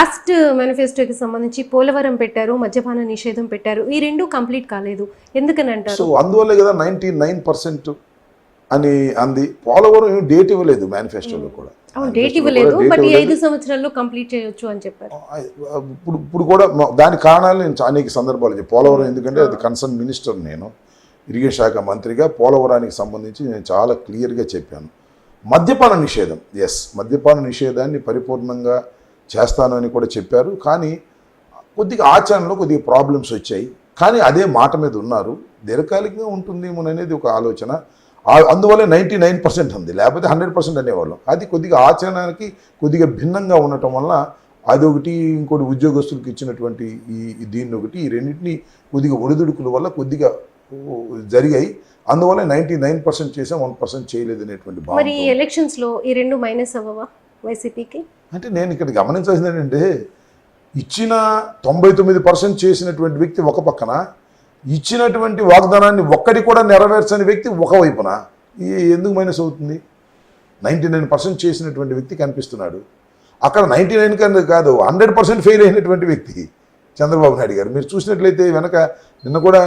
Last మేనిఫెస్టోకి సంబంధించి పోలవరం పెట్టారు, మద్యపాన నిషేధం పెట్టారు. ఈ రెండు కంప్లీట్ కాలేదు, ఎందుకని అంటారు? సో అందువల్లే కదా 99% అని అంది. పోలవరం డేట్ ఇవ్వలేదు మేనిఫెస్టోలో కూడా. డేట్ ఇవ్వలేదు, బట్ 5 సంవత్సరాల్లో కంప్లీట్ చేయొచ్చు అని చెప్పారు. ఇప్పుడు కూడా దాని కారణాలు నేను అనేక సందర్భాలు పోలవరం, ఎందుకంటే అది కన్సర్న్ మినిస్టర్, నేను ఇరిగేషన్ శాఖ మంత్రిగా పోలవరానికి సంబంధించి నేను చాలా క్లియర్గా చెప్పాను. మద్యపాన నిషేధం, మద్యపాన నిషేధాన్ని పరిపూర్ణంగా చేస్తాను అని కూడా చెప్పారు. కానీ కొద్దిగా ఆచరణలో కొద్దిగా ప్రాబ్లమ్స్ వచ్చాయి. కానీ అదే మాట మీద ఉన్నారు. దీర్ఘకాలికంగా ఉంటుందేమో అనేది ఒక ఆలోచన. అందువల్ల 99% ఉంది, లేకపోతే 100% అనేవాళ్ళం. అది కొద్దిగా ఆచరణకి కొద్దిగా భిన్నంగా ఉండటం వల్ల అదొకటి, ఇంకోటి ఉద్యోగస్తులకు ఇచ్చినటువంటి దీన్ని ఒకటి, ఈ రెండింటినీ కొద్దిగా ఒడిదుడుకుల వల్ల కొద్దిగా జరిగాయి. అందువల్ల 99% చేసాం, 1% చేయలేదు అనేటువంటి భావన. మరి ఎలక్షన్స్లో ఈ రెండు మైనస్ అవ్వవా వైసీపీకి? అంటే నేను ఇక్కడ గమనించాల్సింది ఏంటంటే, ఇచ్చిన 99% చేసినటువంటి వ్యక్తి ఒక పక్కన, ఇచ్చినటువంటి వాగ్దానాన్ని ఒక్కటి కూడా నెరవేర్చని వ్యక్తి ఒకవైపున, ఎందుకు మైనస్ అవుతుంది? 99% చేసినటువంటి వ్యక్తి కనిపిస్తున్నాడు. అక్కడ 99 కన్నా కాదు, 100% ఫెయిల్ అయినటువంటి వ్యక్తి చంద్రబాబు నాయుడు గారు. మీరు చూసినట్లయితే వెనక నిన్న కూడా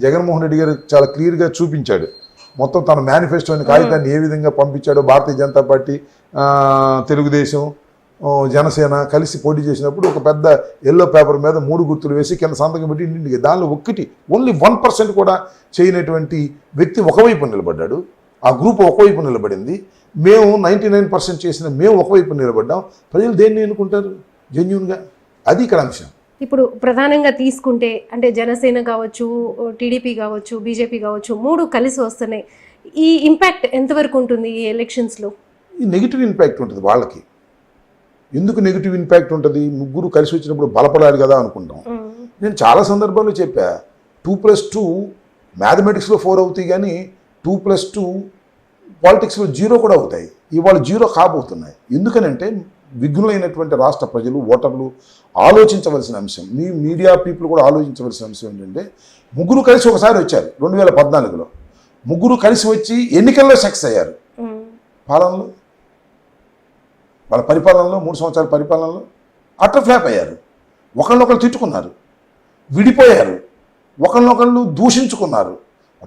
జగన్మోహన్ రెడ్డి గారు చాలా క్లియర్గా చూపించాడు మొత్తం తన మేనిఫెస్టోని కాగితాన్ని ఏ విధంగా పంపించాడో. భారతీయ జనతా పార్టీ, తెలుగుదేశం, జనసేన కలిసి పోటీ చేసినప్పుడు ఒక పెద్ద ఎల్లో పేపర్ మీద 3 గుర్తులు వేసి కింద సంతకం పెట్టి ఇంటికి, దానిలో ఓన్లీ 1% కూడా చేయనటువంటి వ్యక్తి ఒకవైపు నిలబడ్డాడు. ఆ గ్రూప్ ఒకవైపు నిలబడింది. మేము 99% చేసిన మేము ఒకవైపు నిలబడ్డాం. ప్రజలు దేన్ని ఎన్నుకుంటారు జెన్యూన్గా? అది ఇక్కడ అంశం. ఇప్పుడు ప్రధానంగా తీసుకుంటే అంటే జనసేన కావచ్చు, టీడీపీ కావచ్చు, బీజేపీ కావచ్చు, 3 కలిసి వస్తున్నాయి. ఈ ఇంపాక్ట్ ఎంతవరకు ఉంటుంది ఈ ఎలక్షన్స్లో? ఈ నెగిటివ్ ఇంపాక్ట్ ఉంటుంది వాళ్ళకి. ఎందుకు నెగిటివ్ ఇంపాక్ట్ ఉంటుంది? ముగ్గురు కలిసి వచ్చినప్పుడు బలపడాలి కదా అనుకుంటాం. నేను చాలా సందర్భాల్లో చెప్పా, 2+2 మ్యాథమెటిక్స్లో 4 అవుతాయి, కానీ 2+2 పాలిటిక్స్లో 0 కూడా అవుతాయి. ఇవాళ 0 కాబోతున్నాయి. ఎందుకనంటే విఘ్నులైనటువంటి రాష్ట్ర ప్రజలు, ఓటర్లు ఆలోచించవలసిన అంశం, మీ మీడియా పీపుల్ కూడా ఆలోచించవలసిన అంశం ఏంటంటే, ముగ్గురు కలిసి ఒకసారి వచ్చారు 2014లో. ముగ్గురు కలిసి వచ్చి ఎన్నికల్లో సక్సెస్ అయ్యారు. పాలనలో, వాళ్ళ పరిపాలనలో, 3 సంవత్సరాల పరిపాలనలో అటర్ ఫ్లాప్ అయ్యారు. ఒకళ్ళొకళ్ళు తిట్టుకున్నారు, విడిపోయారు, ఒకళ్ళొకళ్ళు దూషించుకున్నారు,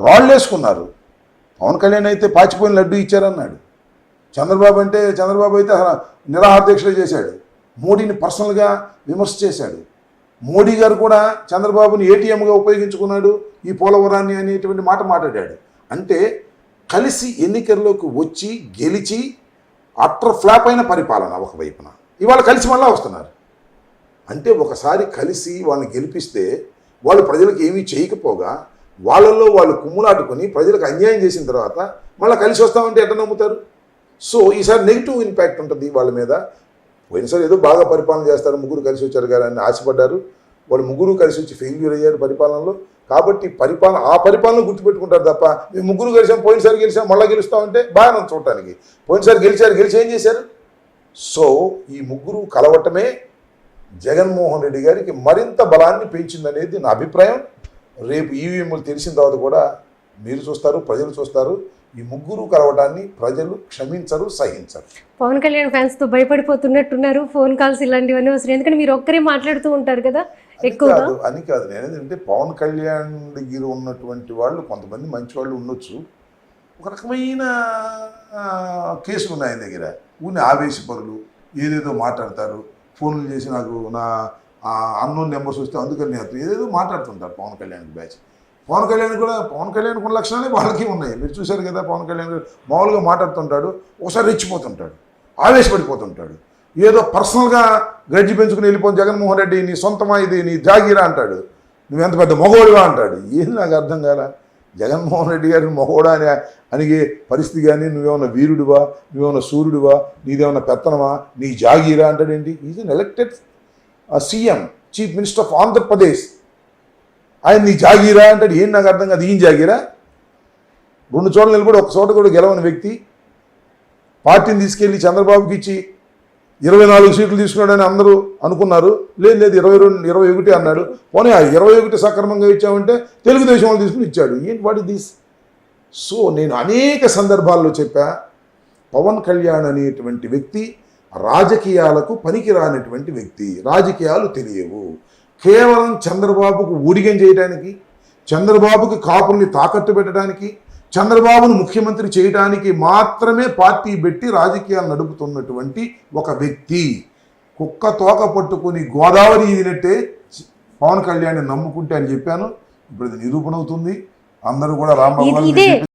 రాళ్ళేసుకున్నారు. పవన్ కళ్యాణ్ అయితే పాచిపోయిన లడ్డు ఇచ్చారన్నాడు. చంద్రబాబు అయితే నిరాహార దీక్షలు చేశాడు. మోడీని పర్సనల్గా విమర్శ చేశాడు. మోడీ గారు కూడా చంద్రబాబుని ఏటీఎంగా ఉపయోగించుకున్నాడు ఈ పోలవరాన్ని అనేటువంటి మాట మాట్లాడాడు. అంటే కలిసి ఎన్నికల్లోకి వచ్చి గెలిచి అట్టర్ ఫ్లాప్ అయిన పరిపాలన ఒకవైపున, ఇవాళ కలిసి మళ్ళా వస్తున్నారు. అంటే ఒకసారి కలిసి వాళ్ళని గెలిపిస్తే వాళ్ళు ప్రజలకు ఏమీ చేయకపోగా వాళ్ళల్లో వాళ్ళు కుమ్ములాటుకొని ప్రజలకు అన్యాయం చేసిన తర్వాత మళ్ళీ కలిసి వస్తామంటే ఎట్లా నమ్ముతారు? సో ఈసారి నెగిటివ్ ఇంపాక్ట్ ఉంటుంది వాళ్ళ మీద. పోయినసారి ఏదో బాగా పరిపాలన చేస్తారు, ముగ్గురు కలిసి వచ్చారు కదా అని ఆశపడ్డారు. వాళ్ళు ముగ్గురు కలిసి వచ్చి ఫెయిల్యూర్ అయ్యారు పరిపాలనలో. కాబట్టి ఆ పరిపాలన గుర్తుపెట్టుకుంటారు తప్ప, మేము ముగ్గురు గెలిచాం, పోయినసారి గెలిచాం, మళ్ళీ గెలుస్తామంటే బాగా చూడటానికి. పోయినసారి గెలిచి ఏం చేశారు? సో ఈ ముగ్గురు కలవటమే జగన్మోహన్ రెడ్డి గారికి మరింత బలాన్ని పెంచిందనేది నా అభిప్రాయం. రేపు ఈవీఎంలు తెలిసిన తర్వాత కూడా మీరు చూస్తారు, ప్రజలు చూస్తారు. ఈ ముగ్గురు కలవడాన్ని ప్రజలు క్షమించరు, సహించరు. పవన్ కళ్యాణ్ ఫ్యాన్స్ తో భయపడిపోతున్నట్టున్నారు. ఫోన్ కాల్స్ ఇలాంటివన్నీ వస్తున్నాయి, ఎందుకంటే మీరు ఒక్కరే మాట్లాడుతూ ఉంటారు కదా ఎక్కువగా. అని కాదు, నేనేంటంటే పవన్ కళ్యాణ్ దగ్గర ఉన్నటువంటి వాళ్ళు కొంతమంది మంచి వాళ్ళు ఉండొచ్చు. ఒక రకమైన కేసులు ఉన్నాయి ఆయన దగ్గర. ఊరిని ఆవేశపరులు ఏదేదో మాట్లాడతారు. ఫోన్లు చేసి నాకు నా అన్నోన్ నెంబర్స్ వస్తే అందుకని ఏదేదో మాట్లాడుతుంటారు పవన్ కళ్యాణ్ బ్యాచ్. పవన్ కళ్యాణ్ ఉన్న లక్షణాలే వాళ్ళకి ఉన్నాయి. మీరు చూశారు కదా, పవన్ కళ్యాణ్ మామూలుగా మాట్లాడుతుంటాడు, ఒకసారి రెచ్చిపోతుంటాడు, ఆవేశపడిపోతుంటాడు, ఏదో పర్సనల్గా గ్రడ్జి పెంచుకుని వెళ్ళిపోయి జగన్మోహన్ రెడ్డి నీ సొంతమా, ఇది నీ జాగీరా అంటాడు, నువ్వెంత పెద్ద మొగోడివా అంటాడు. ఏది నాకు అర్థం కాల. జగన్మోహన్ రెడ్డి గారిని మొగోడా అని అనిగే పరిస్థితి కానీ, నువ్వేమన్నా వీరుడివా, నువ్వేమన్నా సూర్యుడివా, నీదేమన్నా పెత్తనమా, నీ జాగీరా అంటాడేంటి? Is an elected CM, chief minister of Andhra Pradesh. ఆయన నీ జాగీరా అంటాడు. ఏం నాకు అర్థం కాదు. ఈయన జాగీరా? 2 చోట్ల నిలబడి ఒక చోట కూడా గెలవని వ్యక్తి పార్టీని తీసుకెళ్ళి చంద్రబాబుకి ఇచ్చి 24 సీట్లు తీసుకున్నాడని అందరూ అనుకున్నారు. లేదు 21 అన్నాడు. పోనీ ఆ 21 సక్రమంగా ఇచ్చామంటే తెలుగుదేశం వాళ్ళు తీసుకుని ఇచ్చాడు. ఏంటి వాట్ ఇస్ దిస్? సో నేను అనేక సందర్భాల్లో చెప్పా, పవన్ కళ్యాణ్ అనేటువంటి వ్యక్తి రాజకీయాలకు పనికిరానటువంటి వ్యక్తి. రాజకీయాలు తెలియవు. కేవలం చంద్రబాబుకు ఊడిగం చేయడానికి, చంద్రబాబుకి కాపుల్ని తాకట్టు పెట్టడానికి, చంద్రబాబును ముఖ్యమంత్రి చేయడానికి మాత్రమే పార్టీ పెట్టి రాజకీయాలు నడుపుతున్నటువంటి ఒక వ్యక్తి. కుక్క తోక పట్టుకొని గోదావరి ఈదినట్టే పవన్ కళ్యాణ్ నమ్ముకుంటే అని చెప్పాను. ఇప్పుడు ఇది నిరూపణ అవుతుంది. అందరూ కూడా రాంబాబు ఇదే